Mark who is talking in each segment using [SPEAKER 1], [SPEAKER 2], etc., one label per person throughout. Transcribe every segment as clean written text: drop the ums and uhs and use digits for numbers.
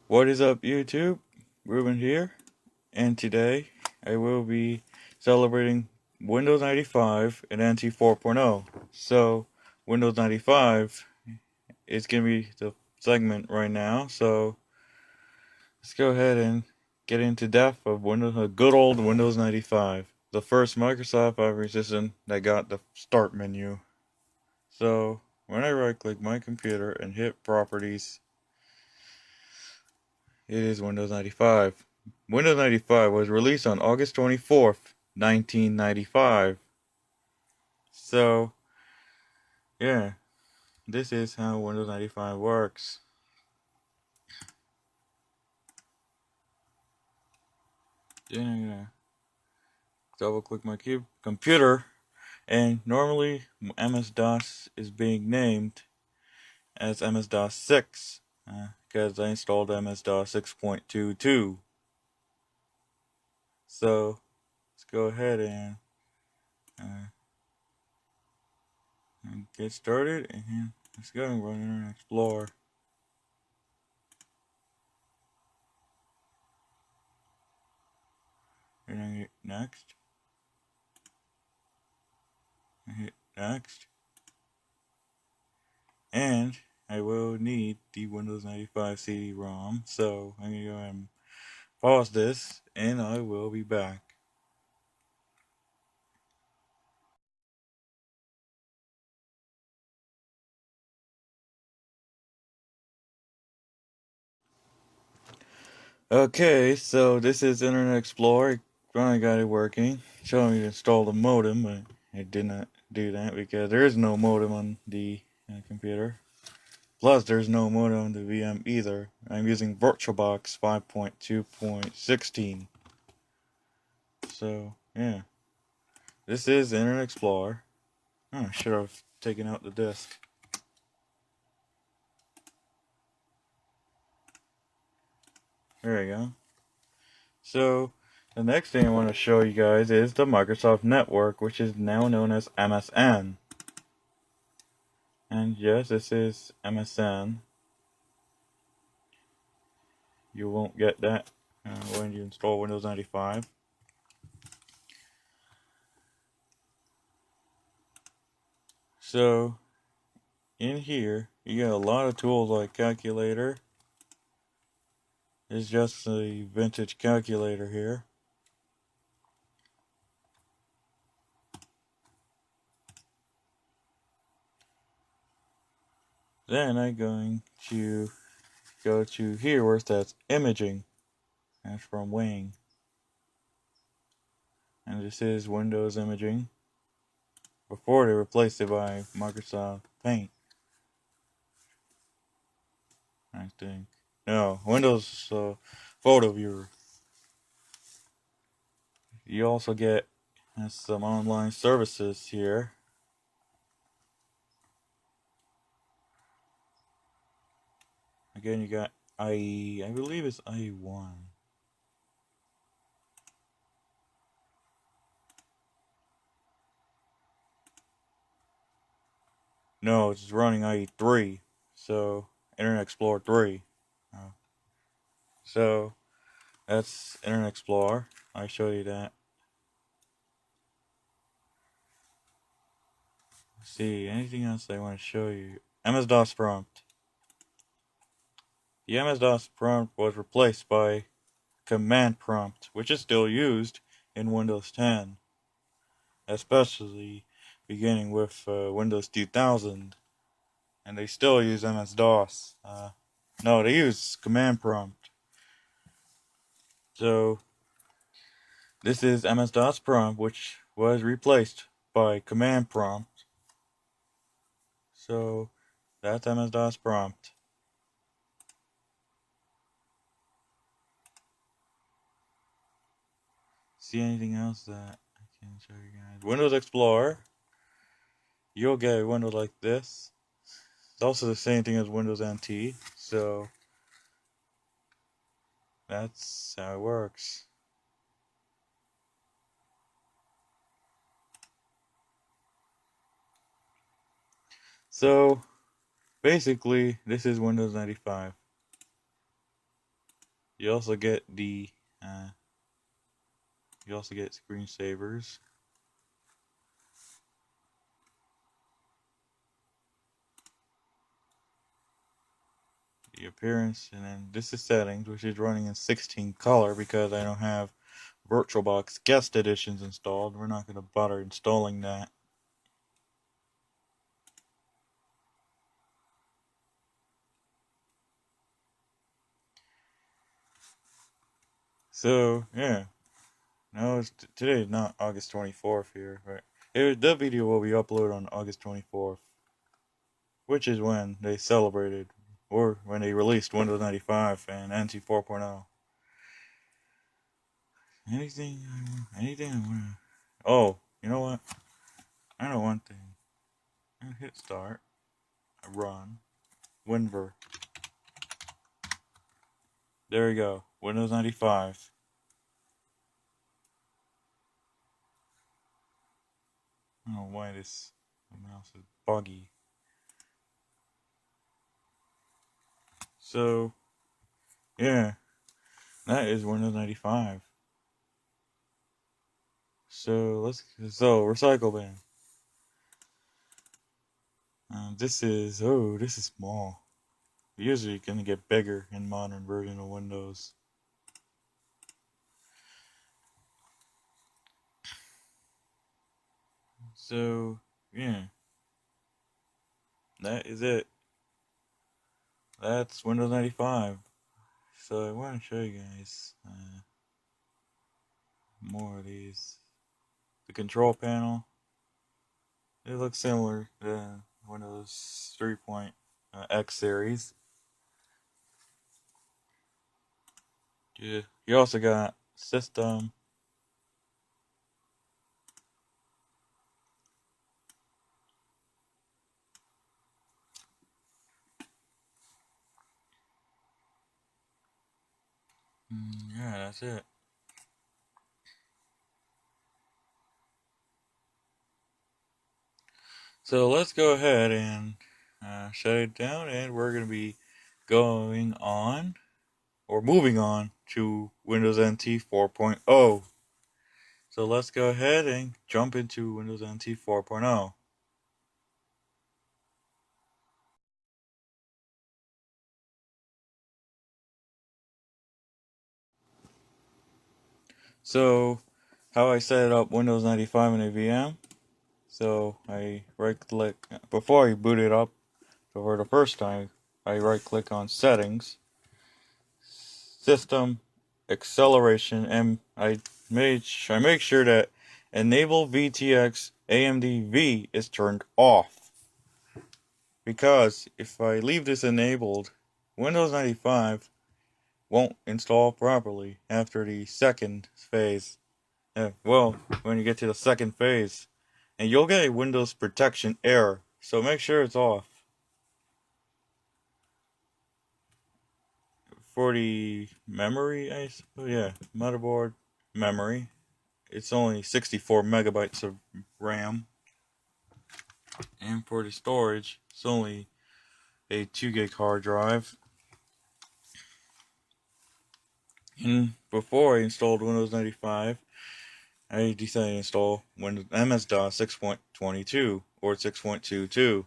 [SPEAKER 1] What is up, YouTube? Ruben here, and today I will be celebrating Windows 95 and NT 4.0. So, Windows 95 is going to be the segment right now, so let's go ahead and get into depth of Windows, a good old Windows 95. The first Microsoft operating system that got the start menu. So, when I right click my computer and hit properties, it is Windows 95. Windows 95 was released on August 24th, 1995. So, yeah, this is how Windows 95 works. Then I'm gonna double click my computer, and normally MS-DOS is being named as MS-DOS 6 because I installed MS-DOS 6.22. So, let's go ahead uh, and get started, and let's go and run Internet Explorer. And I hit next. I hit next. And I will need the Windows 95 CD-ROM. So I'm going to go ahead and pause this, and I will be back. Okay, so this is Internet Explorer. Finally got it working. Showing me to install the modem, but I did not do that because there is no modem on the computer. Plus, there's no modem on the VM either. I'm using VirtualBox 5.2.16. So, yeah. This is Internet Explorer. Oh, I should have taken out the disk. There we go. So, the next thing I want to show you guys is the Microsoft Network, which is now known as MSN. And yes, this is MSN. You won't get that when you install Windows 95. So, in here, you got a lot of tools like calculator. It's just a vintage calculator here. Then I'm going to go to here where it says imaging. That's from Wing. And this is Windows imaging. Before they replaced it by Microsoft Paint, I think. No, Windows Photo Viewer. You also get some online services here. Again, you got IE, I believe it's IE1. No, it's running IE3. So, Internet Explorer 3. Uh, so, that's Internet Explorer. I showed you that. Let's see, anything else I want to show you? MS-DOS prompt. The MS-DOS prompt was replaced by command prompt, which is still used in Windows 10, especially beginning with Windows 2000, and they still use MS-DOS. No, they use command prompt. So this is MS-DOS prompt, which was replaced by command prompt. So that's MS-DOS prompt. See anything else that I can show you guys? Windows Explorer. You'll get a window like this. It's also the same thing as Windows NT. So that's how it works. So basically, this is Windows 95. You also get the screensavers, the appearance, and then this is settings, which is running in 16 color because I don't have VirtualBox guest editions installed. We're not going to bother installing that. So yeah, no, today is not August 24th here, right? The video will be uploaded on August 24th, which is when they celebrated, or when they released Windows 95 and NT 4.0. Anything I wanna. Oh, you know what? I know one thing. I hit start. I run. WinVer. There we go. Windows 95. I don't know why this mouse is buggy. So, yeah, that is Windows 95. So recycle bin. This is small. Usually gonna get bigger in modern version of Windows. So yeah, that is it. That's Windows 95. So I want to show you guys more of these. The control panel. It looks similar to Windows 3.x series. You also got system. Yeah, that's it. So let's go ahead and shut it down, and we're going to be going on, or moving on, to Windows NT 4.0. So let's go ahead and jump into Windows NT 4.0. So, how I set up Windows 95 in a VM. So, I right click, before I boot it up for the first time, I right click on Settings, System, Acceleration, and I make sure that Enable VTX AMD V is turned off. Because if I leave this enabled, Windows 95 won't install properly after the second phase. Well, when you get to the second phase, and you'll get a Windows protection error, so make sure it's off. For the memory, I suppose, yeah, motherboard memory, it's only 64 megabytes of RAM, and for the storage, it's only a 2 gig hard drive. And before I installed Windows 95, I decided to install Windows MS-DOS 6.22 or 6.22.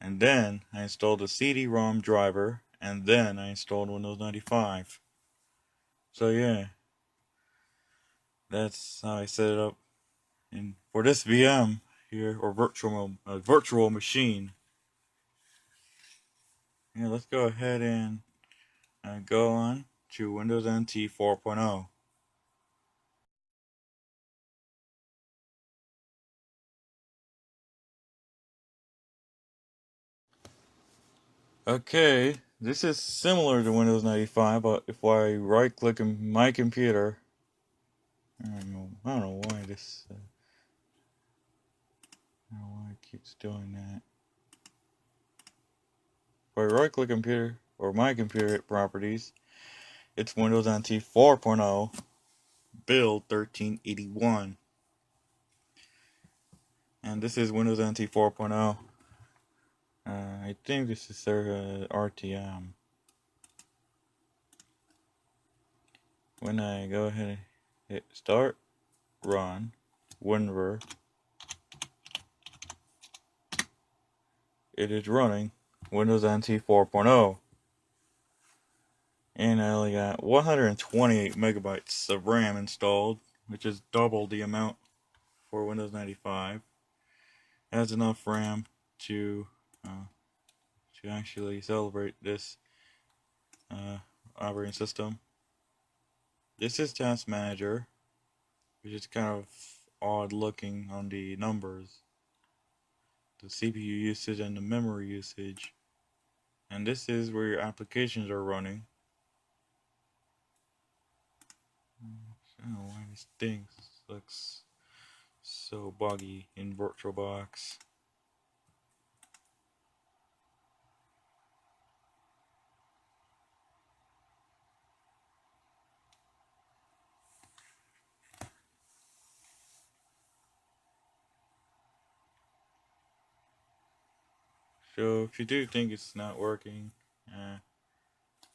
[SPEAKER 1] And then I installed a CD-ROM driver, and then I installed Windows 95. So yeah, that's how I set it up. And for this VM here, or virtual machine, yeah, let's go ahead and go on to Windows NT 4.0. Okay, this is similar to Windows 95, but if I right-click on my computer, I don't know why this. I don't know why it keeps doing that. If I right-click computer or my computer properties, it's Windows NT 4.0, build 1381, and this is Windows NT 4.0. I think this is their RTM. when I go ahead and hit start, run, WinVer, it is running Windows NT 4.0. And I only got 128 megabytes of RAM installed, which is double the amount for Windows 95. It has enough RAM to actually celebrate this operating system. This is Task Manager, which is kind of odd looking on the numbers, the CPU usage and the memory usage. And this is where your applications are running. I don't know why this thing looks so buggy in VirtualBox. So if you do think it's not working, I'm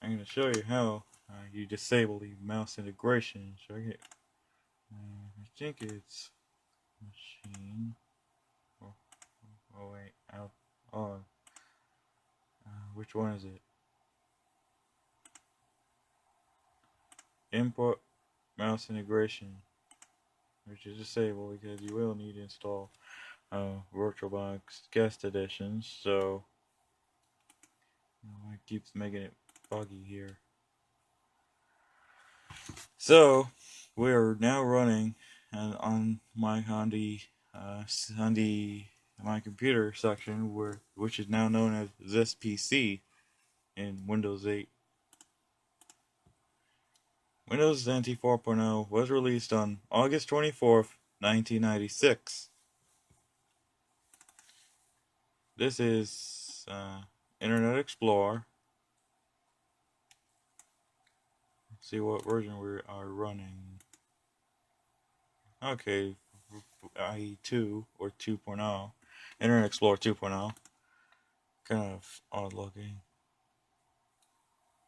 [SPEAKER 1] going to show you how you disable the mouse integration. So I think it's machine. Oh wait, out. Oh, which one is it? Input mouse integration, which is disabled because you will need to install VirtualBox guest editions. So it keeps making it buggy here. So we are now running on my computer section, which is now known as this PC in Windows 8. Windows NT 4.0 was released on August 24th, 1996. This is Internet Explorer. Let's see what version we are running. Okay, IE2 or 2.0. Internet Explorer 2.0. Kind of odd looking.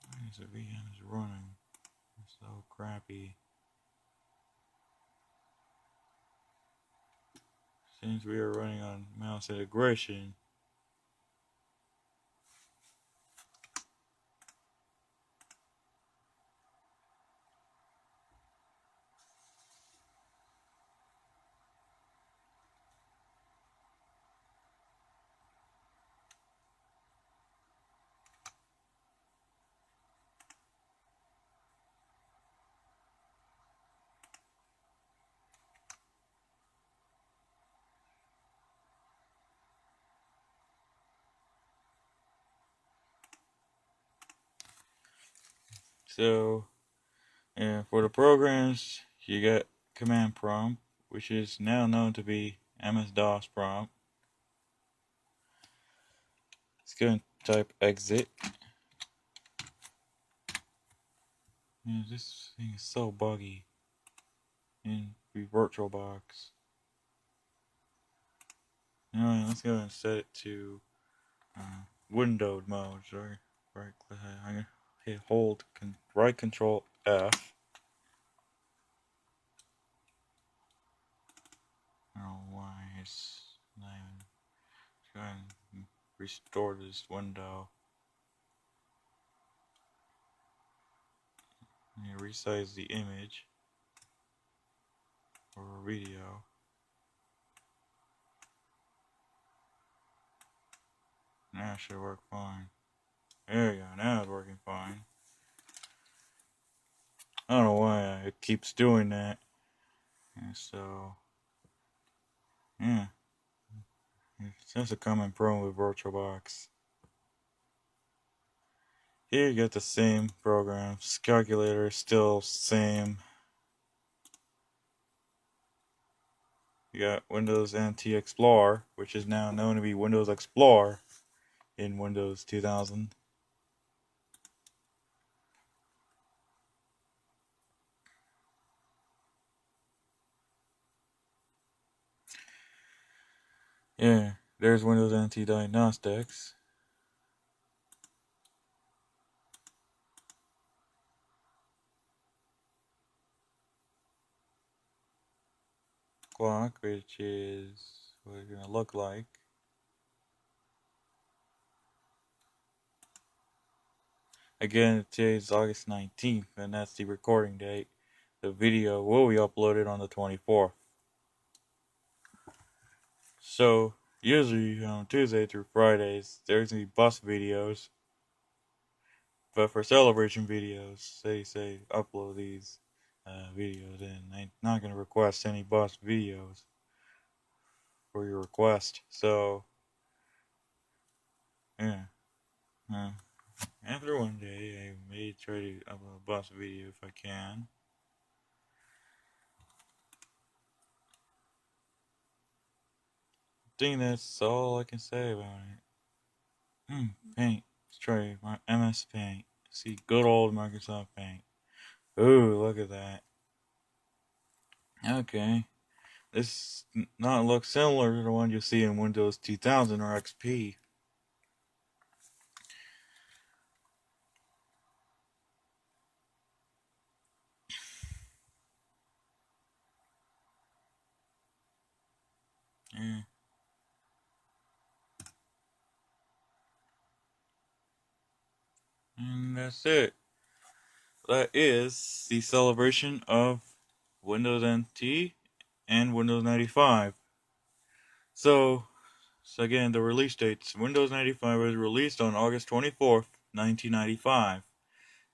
[SPEAKER 1] Why is the VM is running? It's so crappy. Since we are running on mouse integration, so and for the programs, you got command prompt, which is now known to be MS-DOS prompt. Let's go and type exit. Yeah, this thing is so buggy in the VirtualBox. Anyway, let's go and set it to windowed mode. So right click, I'm gonna hit hold right control F. I don't know why it's not even trying to restore this window. And resize the image or video. Now it should work fine. There we go, now it's working fine. I don't know why it keeps doing that. And so, yeah. That's a common problem with VirtualBox. Here you get the same programs. Calculator is still same. You got Windows NT Explorer, which is now known to be Windows Explorer in Windows 2000. Yeah, there's Windows NT Diagnostics. clock, which is what it's gonna look like. Again, today's August 19th, and that's the recording date. The video will be uploaded on the 24th. So, usually on Tuesday through Fridays, there's gonna be bus videos. But for celebration videos, they say upload these videos, and they're not gonna request any bus videos for your request. So, yeah. After one day, I may try to upload a bus video if I can. I think that's all I can say about it. Paint. Let's try my MS Paint. See, good old Microsoft Paint. Ooh, look at that. Okay. This not look similar to the one you see in Windows 2000 or XP. Yeah. And that's it. That is the celebration of Windows NT and Windows 95. So again, the release dates. Windows 95 was released on August 24th, 1995.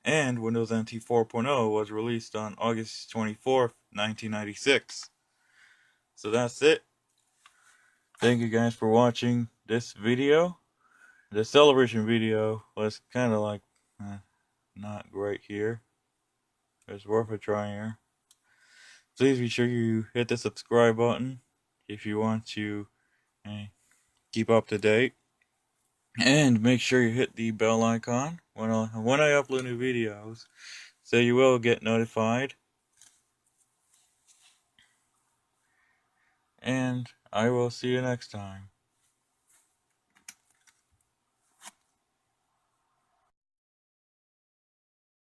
[SPEAKER 1] And Windows NT 4.0 was released on August 24th, 1996. So that's it. Thank you guys for watching this video. The celebration video was kind of like not great here. It's worth a try here. Please be sure you hit the subscribe button if you want to keep up to date. And make sure you hit the bell icon when I upload new videos, so you will get notified. And I will see you next time.